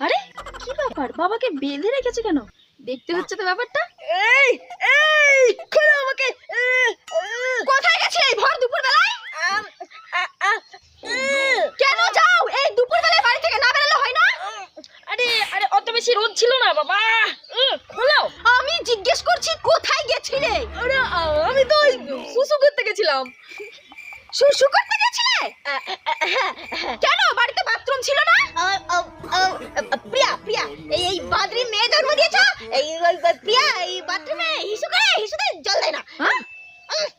আরে কি ব্যাপার, বাবাকে বেঁধে রেখেছে কেন? দেখতে হচ্ছে তো ব্যাপারটা। এই এই খোলো আমাকে। কোথায় গেছিলে এই ভর দুপুর বেলায়? কেন যাও এই দুপুর বেলায় বাড়ি থেকে? না বেরোলে হয় না? আরে আরে অত বেশি রোদ ছিল না বাবা। খোলো। আমি জিজ্ঞেস করছি কোথায় গেছিলে? আরে আমি তো ওই সুসু করতে গেছিলাম। শুশু করতে গেছিলে? কেন বাড়িতে বাথরুম ছিল না? প্রিয়া প্রিয়া এই বাদরি মেয়ে জন্ম দিয়েছ? এই প্রিয়া এই বাথরুমে হিসুতে জল দেয় না।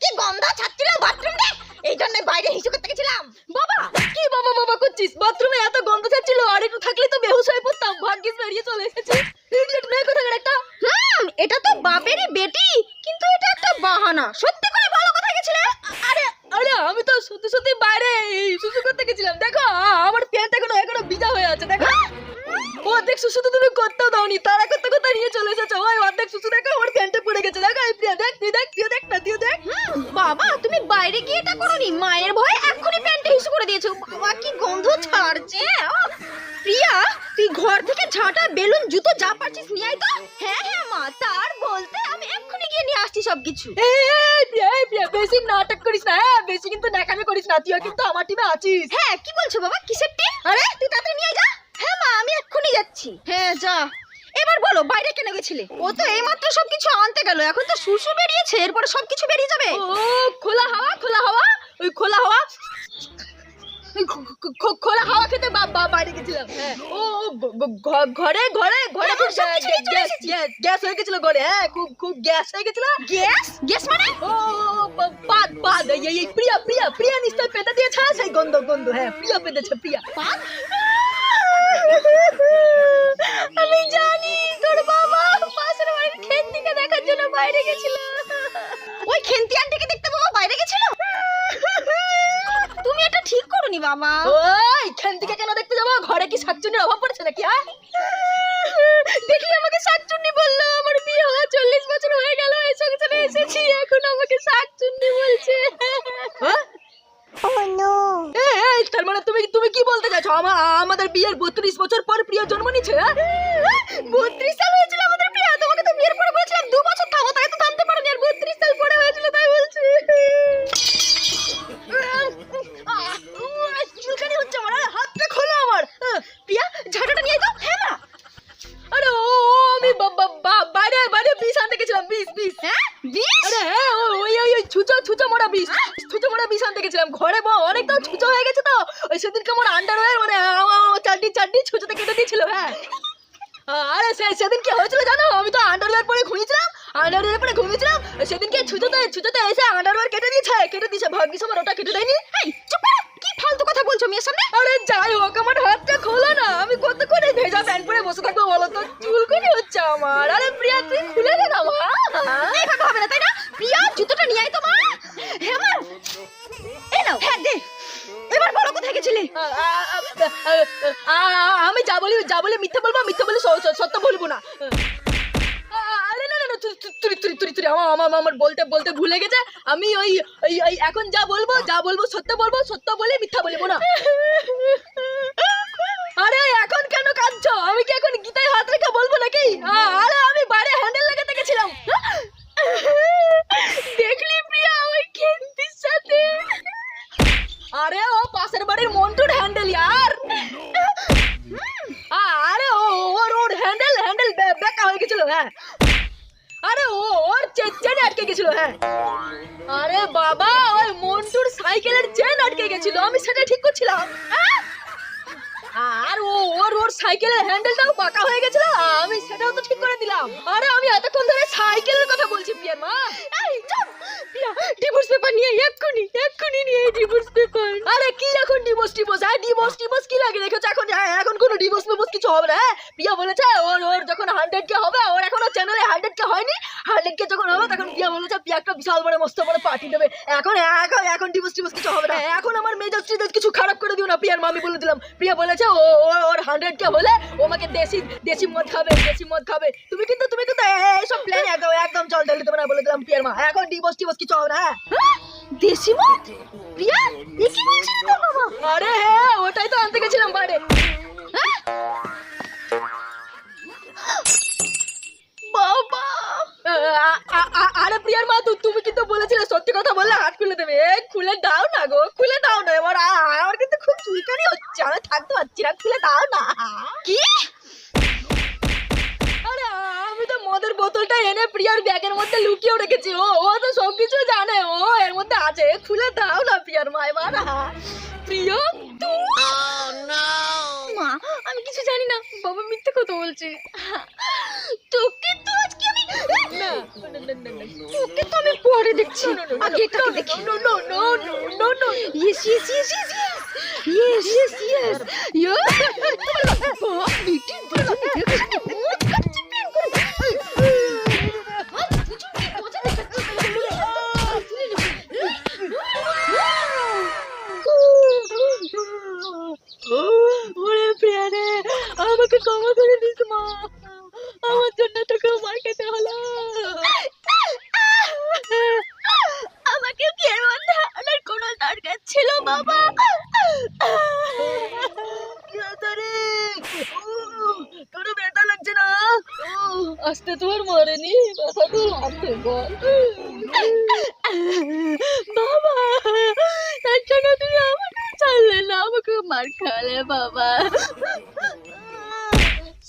কি গন্ধ ছাড়ছিল বাথরুম দিয়ে, এই জন্য বাইরে হিসু করতে গেছিলাম। বাবা কি বাবা বাবা করছিস? বাথরুমে এত গন্ধ ছাড়ছিল, আর একটু থাকলে তো বেহুশ হয়ে পড়তাম। ভাগ্যিস বেরিয়ে চলে এসেছি। ইডিয়েট মেয়ে কোথাকার একটা। এটা তো বাপেরই বেটি, কিন্তু এটা একটা বাহানা। সত্যি করে বলো কোথায় গেছিলে? আরে আরে আমি তো সত্যি সত্যি বাইরে সুসু করতে গেছিলাম। দেখো আমার প্যান্ট এখনো ভিজা হয়ে আছে। দেখো অর্ধেক সুসু তো তুমি করতেও দাওনি, তারা করতে করতে নিয়ে চলে এসেছো। ওই অর্ধেক সুসু দেখো আমার প্যান্টে পড়ে গেছে। দেখো এই প্রিয়া দেখ, তুই দেখ, তুই দেখ না, তুই দেখ। বাবা তুমি বাইরে গিয়ে এটা করোনি? মায়ের ভয়ে এক্ষুনি প্যান্টে হিসু করে দিয়েছো। বাবা কি গন্ধ ছাড়ছে। প্রিয়া তুই ঘর থেকে ঝাঁটা বেলুন জুতো যা পারছিস নিয়ে আয় তো। হ্যাঁ হ্যাঁ মা, তার বলতে আমি এক্ষুনি গিয়ে নিয়ে আসছি সবকিছু। এই প্রিয়া বেশি নাটক করিস না। হ্যাঁ বেশি কিন্তু ন্যাকামি করিস না, তুইও কিন্তু আমার টিমে আছিস। হ্যাঁ কি বলছো বাবা, কিসের টিম? আরে তুই তাড়াতাড়ি নিয়ে যা। হ্যাঁ মা আমি এক্ষুনি যাচ্ছি। হ্যাঁ যা। এবার বলো বাইরে কেন গেছিলে? ও তো এইমাত্র সবকিছু আনতে গেল, এখন তো শুশু বেরিয়েছে, এরপরে সবকিছু বেরিয়ে যাবে। ও খোলা হাওয়া, খোলা হাওয়া, ওই খোলা হাওয়া, খোলা হাওয়া খেতে বাইরে গেছিলাম। হ্যাঁ ও ঘরে ঘরে ঘরে খুব গ্যাস হয়ে গেছিল ঘরে। হ্যাঁ খুব গ্যাস হয়ে গেছিল। গ্যাস গ্যাস মানে? ও পাদ এই প্রিয়া প্রিয়া প্রিয়া নিশ্চয় পেতে দিয়েছে সেই গন্ধ। হ্যাঁ প্রিয়া পেতেছে, প্রিয়া। আমি জানি তোর বাবা পাশের বাড়ির খেন্তিকে দেখার জন্য বাইরে গেছিল। ওই খেন্তি আন্টিকে দেখতে বাবা বাইরে গেছিল? তুমি এটা ঠিক করোনি বাবা। ওই খেন্তিকে কেন দেখতে যাবো? ঘরে কি শাকচুন্নির অভাব পড়েছে নাকি? দেখলি আমাকে শাকচুন্নি বললো। আমার বিয়ে হওয়া 40 বছর হয়ে গেল, এই সংসারে এসেছি, এখন আমাকে শাকচুন্নি বলছে। তার মানে তুমি কি বলতে চাইছো? আমাদের বিয়ের 32 বছর পর প্রিয়া জন্ম নিচ্ছে? 32 সাল হয়েছিল আমাদের প্রিয়া। তোমাকে তো বিয়ের পরে বলেছিলাম 2 বছর থামো, তাই তো থামতে পারোনি। আর 32 সাল পরে হয়েছিল তাই বলছি। চুলকানি হচ্ছে আমার, হাতটা খোলো আমার। প্রিয়া ঝাঁটাটা নিয়ে যাও। হ্যাঁ মা। আরে আমি বাইরে বাইরে বিষ আনতে গেছিলাম। বিষ। হ্যাঁ বিষ? আরে হ্যাঁ ওই ছুঁচো মোড়া বিষ। ছুঁচো মোড়া বিষ আনতে গেছিলাম। ঘরে অনেকটা ছুঁচো হয়ে গেছে তো, ওই সেদিনকে আমার আন্ডারওয়্যার মানে চারটি ছুঁচোতে কেটে দিয়েছিল। হ্যাঁ আরে সেদিন কি হয়েছিল জানো? আমি তো আন্ডারওয়্যার পরে ঘুমিয়েছিলাম। সেদিনকে ছুঁচোতে এসে আন্ডারওয়্যার কেটে দিয়েছে। ভাগ্যিস আমার ওটা কেটে দেয়নি। এই চুপ করো, কি ফালতু কথা বলছো মেয়ের সামনে? আরে যাই হোক আমার হাতটা খোলো না। আমি কতক্ষণ এই ভেজা প্যান্ট পরে বসে থাকবো বলো তো? চুলকুনি হচ্ছে আমার। আরে প্রিয়া তুই খুলে দে না মা। এইভাবে হবে না তাই না? প্রিয়া জুতোটা নিয়ে আয় তো মা। হ্যাঁ মা এই নাও। হ্যাঁ দে। এবার বলো কোথায় গেছিলে? আমি যা বলি মিথ্যা বলবো, মিথ্যা বলে সত্য বলবো না। আরে না তুই আমার বলতে ভুলে গেছে। আমি ওই এখন যা বলবো সত্য বলবো, সত্য বলে মিথ্যা বলবো না। আরে এখন কেন কাঁদছো? আমি কি এখন গীতায় হাত রেখে বলবো নাকি? আরে আমি বাইরে হ্যান্ডেল লাগাতে গেছিলাম। দেখলি প্রিয়া ওই খেন্তির সাথে? আরে ও পাশের বাড়ির মন্টুর হ্যান্ডেল यार। আরে ওর হ্যান্ডেল বেকা হয়ে গেছিল। হ্যাঁ আরে ওর চেন আটকে গেছিল। হ্যাঁ আরে বাবা ওই মন্টুর সাইকেলের চেন আটকে গেছিল, আমি সেটা ঠিক করছিলাম। আর ওর সাইকেলের হ্যান্ডেলটাও বাঁকা হয়ে গেছিল, আমি সেটাও তো ঠিক করে দিলাম। আরে আমি এতক্ষণ ধরে সাইকেলের কথা বলছি প্রিয়া মা। প্রিয়া ডিভোর্স পেপার নিয়ে এক্ষুনি নিয়ে ডিভোর্স পেপার। আরে কি এখন ডিভোর্স? ডিভোর্স কি লাগে রেখেছো এখন? এখন কোনো ডিভোর্স কিছু হবে না। পিয়া বলেছে ওর যখন 100K হবে, ওর এখনো চ্যানেলে 100K হয়নি। 100K যখন হবে তখন পিয়া বলেছে পিয়া একটা বিশাল বড় মস্ত বড় পার্টি দেবে। এখন ডিভোর্স কিছু হবে না। এখন আমার মেজাজ কিছু খারাপ করে দিও না পিয়ার মামি বলে দিলাম। প্রিয়া বলেছে ওর 100K হলে ও আমাকে দেশি মদ খাবে। তুমি কিন্তু এইসব প্ল্যান একদম চল ঢেলে দেবে না বলে দিলাম পিয়ার মা। এখন ডিভোর্স কিছু হবে না। দেশি মদ? প্রিয়া এ কি বলছিস তো বাবা? আরে হ্যাঁ ওটাই তো আনতে গেছিলাম বাইরে। হ্যাঁ তো বলেছিলে সত্যি কথা বললে হাত খুলে দেবে। খুলে দাও না গো, খুলে দাও না। আমার কিন্তু খুব চুলকানি হচ্ছে, আমি থাকতে পারছি না, খুলে দাও না। কি? আরে আমি তো মদের বোতলটা এনে প্রিয়ার ব্যাগের মধ্যে লুকিয়েও রেখেছি। ও তো সবকিছু জানে, ও এর মধ্যে আছে। খুলে দাও না প্রিয়ার মা এবার। প্রিয়া মা, আমি কিছু জানি না, বাবা মিথ্যে কথা বলছে। তোকে তো আজকে আমি না তোকে তো আমি পরে দেখছি, আগে এটাকে দেখি। No no no no no. Yes, yes, yes, yes, yes. Yes, yes, yes. Yeah. ওরে প্রিয়া রে, আমাকে ক্ষমা করে দিস মা, আমার জন্য তোকে মার খেতে হলো। আমাকে কি এর মধ্যে আনার কোনো দরকার ছিল বাবা? তোর ব্যথা লাগছে না? আস্তে তোর মরেনি, ব্যথাটা লাগছে বল। বাবা, তার জন্য তুমি আমাকে ছাড়লে না, আমাকে মার খাওয়ালে বাবা।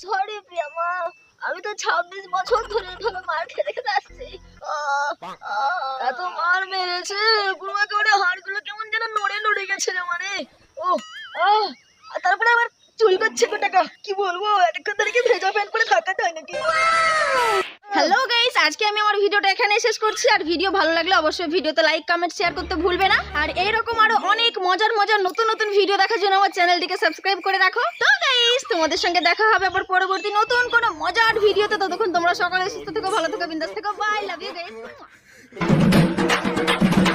সরি প্রিয়া মা, আমি তো 26 বছর ধরে এভাবে মার খেতে খেতে আসছি। এত মার মেরেছে পুরো একেবারে হাড়গুলো কেমন যেন নড়ে নড়ে গেছে রে। মানে ও আর তারপরে আবার চুল করছে গোটাকা। কি বলবো, এতক্ষণ ধরে কি ভেজা প্যান্ট পরে থাকাতে হয় নাকি? হ্যালো গাইস, আজকে আমি আমার ভিডিওটা এখানে শেষ করছি। আর ভিডিও ভালো লাগলে অবশ্যই ভিডিওতে লাইক কমেন্ট শেয়ার করতে ভুলবে না। আর এইরকম আরো অনেক মজার মজার নতুন নতুন ভিডিও দেখার জন্য আমার চ্যানেলটিকে সাবস্ক্রাইব করে রাখো। তো গাইস, তোমাদের সঙ্গে দেখা হবে আবার পরবর্তী নতুন কোনো মজার ভিডিওতে। ততক্ষণ তোমরা সকলে সুস্থ থেকো, ভালো থেকো, বিন্দাস থেকো। Bye, love you guys.